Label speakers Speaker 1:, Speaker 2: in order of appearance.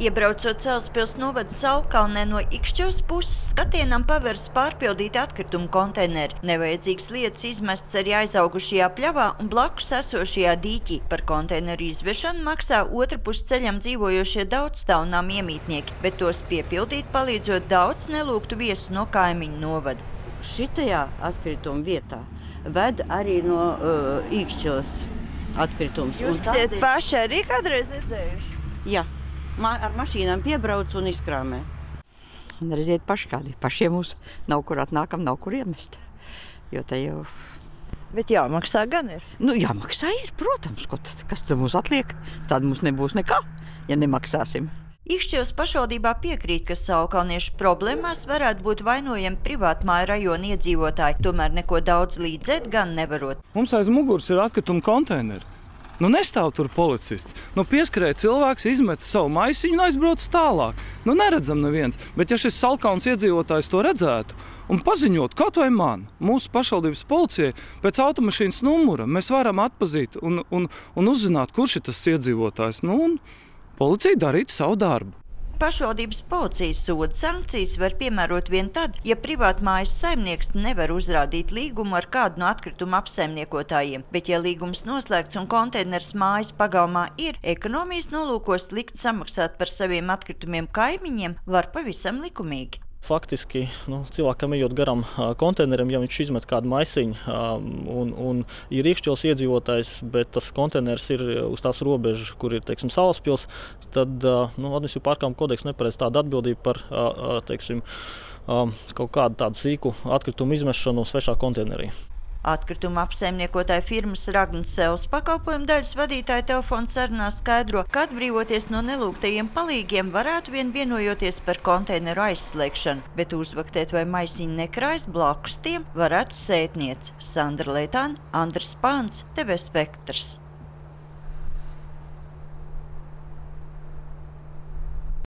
Speaker 1: Iebraucot Salaspils novada Saulkalnē no Ikšķevas puses, skatienam paveras pārpildīti atkritumu konteineri. Nevajadzīgas lietas izmestas arī aizaugušajā pļavā un blakus esošajā dīķī. Par konteineru izvešanu maksā otrpus ceļam dzīvojošie daudzstāvnām iemītnieki, bet tos piepildīt palīdzot daudz nelūgtu viesu no kaimiņu novada.
Speaker 2: Šitajā atkrituma vietā ved arī no Ikšķevas atkritumus.
Speaker 1: Jūs esat paši arī kādreiz redzējuši?
Speaker 2: Jā. Ar mašīnām piebrauc un izkrāmē.
Speaker 3: Un redziet paši kādi. Pašiem mums nav kur atnākam, nav kur iemest. Jo te jau...
Speaker 1: Bet jāmaksā gan ir.
Speaker 3: Nu, jāmaksā ir, protams. Kas tad mums atliek? Tad mums nebūs nekā, ja nemaksāsim.
Speaker 1: Ikšķevas pašvaldībā piekrīt, ka saulkalniešu problēmās varētu būt vainojami privātmāju rajona iedzīvotāji, tomēr neko daudz līdzēt gan nevarot.
Speaker 4: Mums aiz muguras ir atkrituma konteineri. Nu, nestāv tur policists. Nu, pieskrēja cilvēks, izmeta savu maisiņu un aizbrauc tālāk. Nu, neredzam neviens. Bet ja šis Saulkalnes iedzīvotājs to redzētu un paziņot, kaut vai man, mūsu pašvaldības policijai, pēc automašīnas numura, mēs varam atpazīt un uzzināt, kurš ir tas iedzīvotājs. Nu, un policija darītu savu darbu.
Speaker 1: Pašvaldības policijas soda sankcijas var piemērot vien tad, ja privātmājas saimnieks nevar uzrādīt līgumu ar kādu no atkrituma apsaimniekotājiem, bet ja līgums noslēgts un konteiners mājas pagalmā ir, ekonomijas nolūkos likt samaksāt par saviem atkritumiem kaimiņiem var pavisam likumīgi.
Speaker 5: Faktiski cilvēkam ejot garam konteineram, ja viņš izmet kādu maisiņu un ir Ikšķevas iedzīvotājs, bet tas konteiners ir uz tās robežas, kur ir, teiksim, Salaspils, tad administratīvu pārkāpumu kodeks neparedz tādu atbildību par, teiksim, kaut kādu tādu sīku atkritumu izmešanu svešā konteinerī.
Speaker 1: Atkrituma apsaimniekotāja firmas Ragnsels pakalpojumu daļas vadītāja telefona sarunā skaidro, ka atbrīvoties no nelūgtajiem palīgiem varētu vienojoties par konteineru aizslēgšanu, bet uzvaktēt vai maisiņu nekrājas blakus tiem varētu sētniece. Sandra Leitāna, Andris Pāns, TV Spektrs.